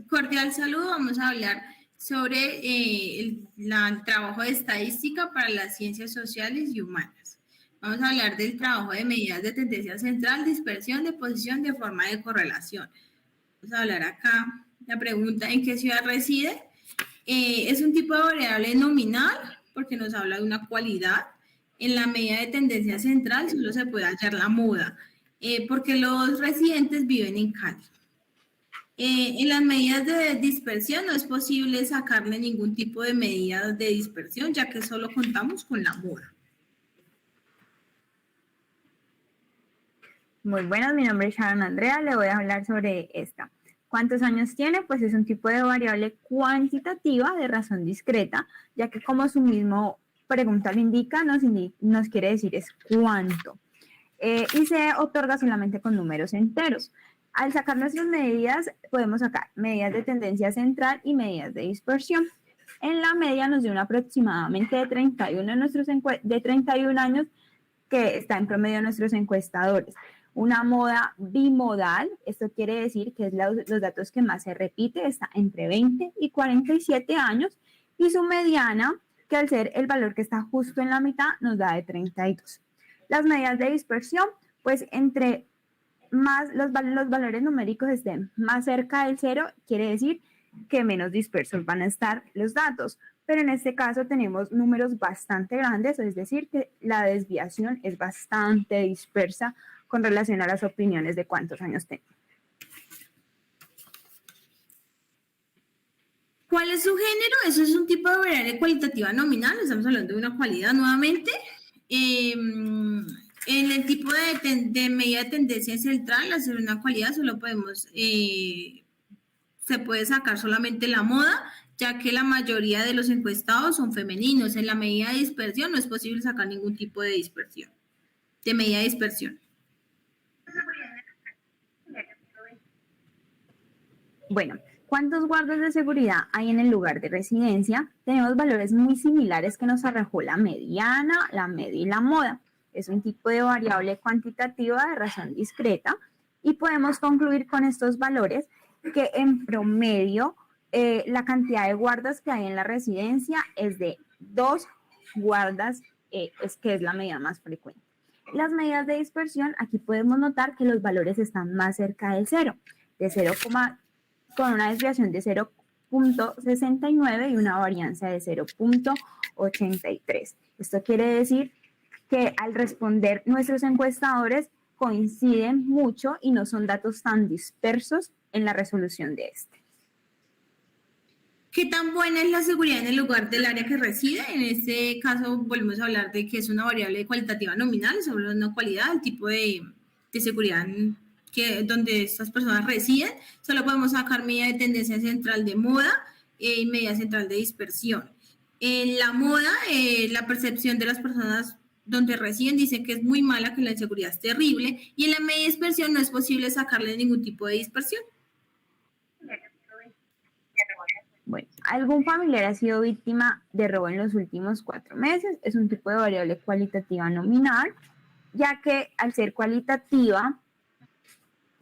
Cordial saludo, vamos a hablar sobre el trabajo de estadística para las ciencias sociales y humanas. Vamos a hablar del trabajo de medidas de tendencia central, dispersión, de posición, de forma de correlación. Vamos a hablar acá, la pregunta, ¿en qué ciudad reside? Es un tipo de variable nominal porque nos habla de una cualidad. En la medida de tendencia central solo se puede hallar la moda, porque los residentes viven en Cali. En las medidas de dispersión no es posible sacarle ningún tipo de medida de dispersión, ya que solo contamos con la moda. Muy buenas, mi nombre es Sharon Andrea, le voy a hablar sobre esta. ¿Cuántos años tiene? Pues es un tipo de variable cuantitativa de razón discreta, ya que como su mismo pregunta lo indica, nos quiere decir es cuánto. Y se otorga solamente con números enteros. Al sacar nuestras medidas, podemos sacar medidas de tendencia central y medidas de dispersión. En la media nos dio un aproximadamente de 31, de 31 años que está en promedio nuestros encuestadores. Una moda bimodal, esto quiere decir que es los datos que más se repite, está entre 20 y 47 años, y su mediana, que al ser el valor que está justo en la mitad, nos da de 32. Las medidas de dispersión, pues entre más los valores numéricos estén más cerca del cero, quiere decir que menos dispersos van a estar los datos. Pero en este caso tenemos números bastante grandes, es decir, que la desviación es bastante dispersa con relación a las opiniones de cuántos años tengo. ¿Cuál es su género? Eso es un tipo de variable cualitativa nominal, estamos hablando de una cualidad nuevamente. En el tipo de medida de tendencia central, hacer una cualidad solo podemos, se puede sacar solamente la moda, ya que la mayoría de los encuestados son femeninos. En la medida de dispersión no es posible sacar ningún tipo de dispersión, de medida de dispersión. Bueno, ¿cuántos guardas de seguridad hay en el lugar de residencia? Tenemos valores muy similares que nos arrojó la mediana, la media y la moda. Es un tipo de variable cuantitativa de razón discreta y podemos concluir con estos valores que en promedio la cantidad de guardas que hay en la residencia es de 2 guardas, que es la medida más frecuente. Las medidas de dispersión, aquí podemos notar que los valores están más cerca del cero, de 0, con una desviación de 0.69 y una varianza de 0.83. Esto quiere decir que al responder nuestros encuestadores coinciden mucho y no son datos tan dispersos en la resolución de este. ¿Qué tan buena es la seguridad en el lugar del área que reside? En este caso volvemos a hablar de que es una variable cualitativa nominal, sobre una cualidad, el tipo de seguridad donde estas personas residen. Solo podemos sacar medida de tendencia central de moda y medida central de dispersión. En la moda, la percepción de las personas donde residen dice que es muy mala, que la inseguridad es terrible, y en la medida de dispersión no es posible sacarle ningún tipo de dispersión. Bueno, ¿algún familiar ha sido víctima de robo en los últimos 4 meses? Es un tipo de variable cualitativa nominal, ya que al ser cualitativa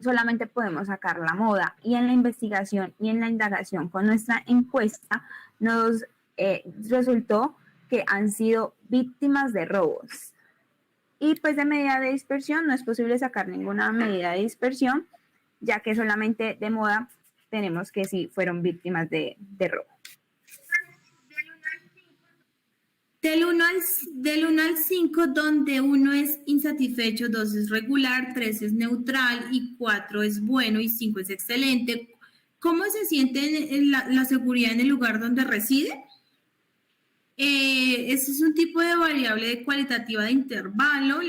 solamente podemos sacar la moda, y en la investigación y en la indagación con nuestra encuesta nos resultó que han sido víctimas de robos. Y pues de medida de dispersión no es posible sacar ninguna medida de dispersión, ya que solamente de moda tenemos que sí fueron víctimas de robo. Del 1 al 5, donde 1 es insatisfecho, 2 es regular, 3 es neutral y 4 es bueno y 5 es excelente. ¿Cómo se siente la seguridad en el lugar donde reside? Este es un tipo de variable cualitativa de intervalo.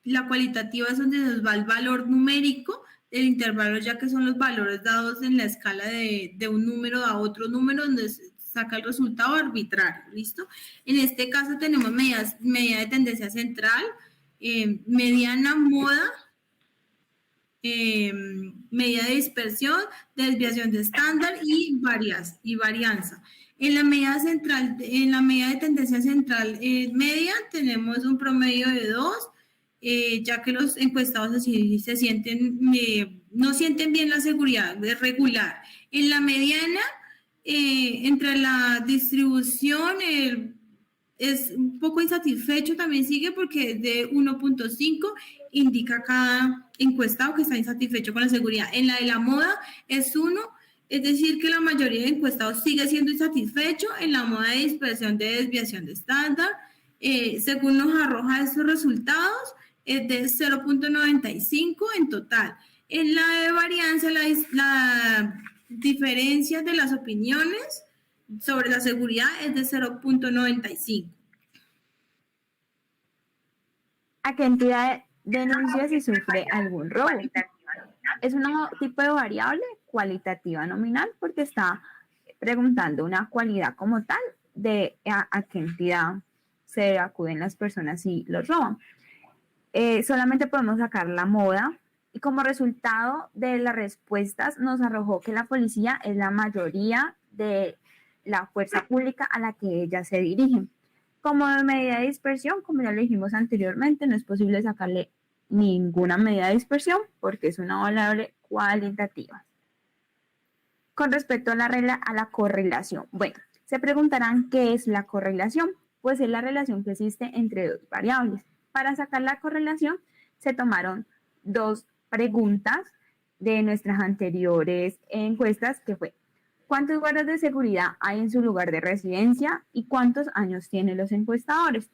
La cualitativa es donde nos va el valor numérico, el intervalo ya que son los valores dados en la escala de un número a otro número, donde saca el resultado arbitrario, ¿listo? En este caso tenemos medida de tendencia central, mediana, moda, medida de dispersión, desviación de estándar y varianza. En la medida central, en la medida de tendencia central media tenemos un promedio de 2, ya que los encuestados así se sienten no sienten bien la seguridad, es regular. En la mediana, entre la distribución, es un poco insatisfecho, también sigue porque es de 1.5, indica cada encuestado que está insatisfecho con la seguridad. En la de la moda es 1, es decir, que la mayoría de encuestados sigue siendo insatisfecho. En la moda de dispersión de desviación de estándar, según nos arroja estos resultados, es de 0.95 en total. En la de varianza, la diferencia de las opiniones sobre la seguridad es de 0.95. ¿A qué entidad denuncia si sufre algún robo? Es un tipo de variable cualitativa nominal porque está preguntando una cualidad como tal de a qué entidad se acuden las personas si los roban. Solamente podemos sacar la moda y como resultado de las respuestas nos arrojó que la policía es la mayoría de la fuerza pública a la que ellas se dirigen. Como medida de dispersión, como ya lo dijimos anteriormente, no es posible sacarle ninguna medida de dispersión porque es una variable cualitativa. Con respecto a la correlación, bueno, se preguntarán qué es la correlación. Pues es la relación que existe entre dos variables. Para sacar la correlación se tomaron dos preguntas de nuestras anteriores encuestas, que fue ¿cuántos guardas de seguridad hay en su lugar de residencia y cuántos años tienen los encuestadores?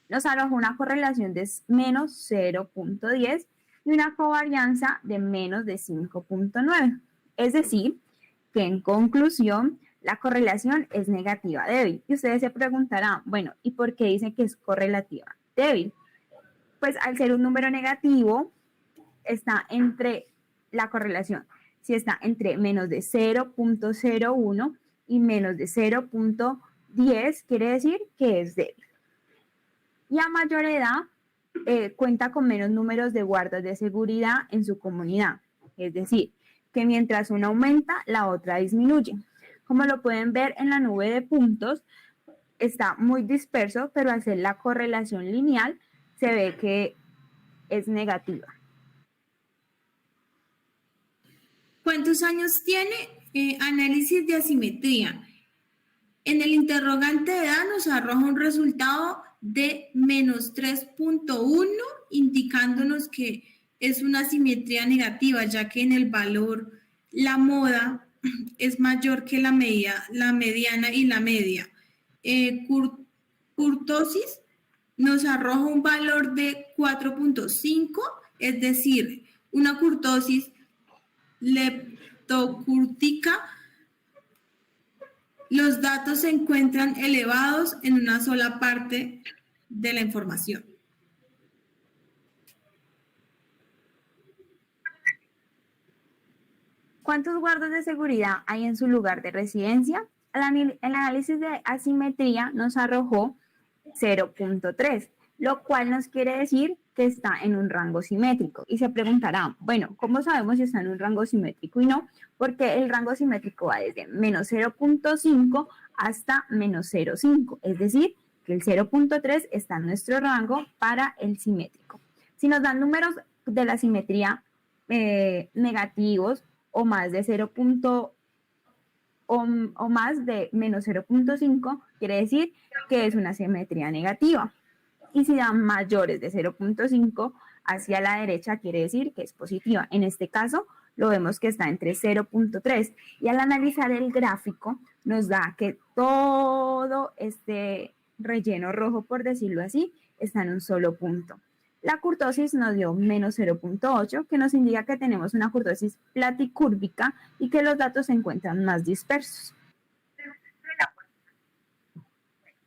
Nos arrojó una correlación de menos 0.10 y una covarianza de menos de 5.9. Es decir, que en conclusión, la correlación es negativa débil. Y ustedes se preguntarán, bueno, ¿y por qué dicen que es correlativa débil? Pues al ser un número negativo, está entre la correlación. Si está entre menos de 0.01 y menos de 0.10, quiere decir que es débil. Y a mayor edad, cuenta con menos números de guardas de seguridad en su comunidad. Es decir, que mientras una aumenta, la otra disminuye. Como lo pueden ver en la nube de puntos, está muy disperso, pero al hacer la correlación lineal, se ve que es negativa. ¿Cuántos años tiene? Análisis de asimetría. En el interrogante de edad nos arroja un resultado de menos 3.1, indicándonos que es una asimetría negativa, ya que en el valor la moda es mayor que la mediana y la media. Kurtosis nos arroja un valor de 4.5, es decir, una kurtosis leptocúrtica. Los datos se encuentran elevados en una sola parte de la información. ¿Cuántos guardas de seguridad hay en su lugar de residencia? El análisis de asimetría nos arrojó 0.3, lo cual nos quiere decir que está en un rango simétrico. Y se preguntarán, bueno, ¿cómo sabemos si está en un rango simétrico y no? Porque el rango simétrico va desde menos 0.5 hasta menos 0.5, es decir, que el 0.3 está en nuestro rango para el simétrico. Si nos dan números de la simetría negativos o más de 0. O más de menos 0.5, quiere decir que es una simetría negativa. Y si dan mayores de 0.5 hacia la derecha, quiere decir que es positiva. En este caso, lo vemos que está entre 0.3. Y al analizar el gráfico, nos da que todo este relleno rojo, por decirlo así, está en un solo punto. La kurtosis nos dio menos 0.8, que nos indica que tenemos una kurtosis platicúrbica y que los datos se encuentran más dispersos.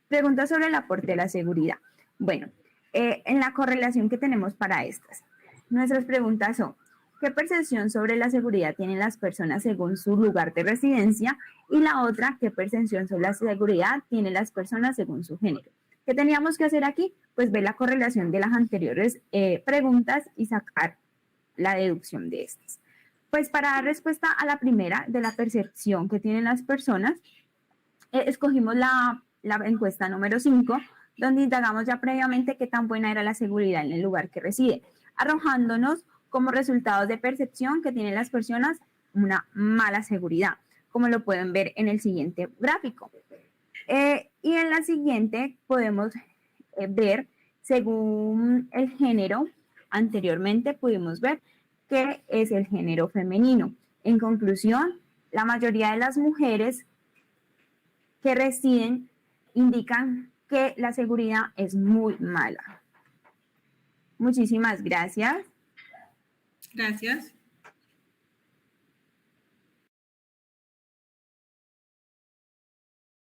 Pregunta sobre el aporte de la seguridad. Bueno, en la correlación que tenemos para estas, nuestras preguntas son, ¿qué percepción sobre la seguridad tienen las personas según su lugar de residencia? Y la otra, ¿qué percepción sobre la seguridad tienen las personas según su género? ¿Qué teníamos que hacer aquí? Pues ver la correlación de las anteriores preguntas y sacar la deducción de estas. Pues para dar respuesta a la primera, de la percepción que tienen las personas, escogimos la encuesta número 5, donde indagamos ya previamente qué tan buena era la seguridad en el lugar que reside, arrojándonos como resultados de percepción que tienen las personas una mala seguridad, como lo pueden ver en el siguiente gráfico. Y en la siguiente podemos ver, según el género, anteriormente pudimos ver que es el género femenino. En conclusión, la mayoría de las mujeres que residen indican que la seguridad es muy mala. Muchísimas gracias. Gracias.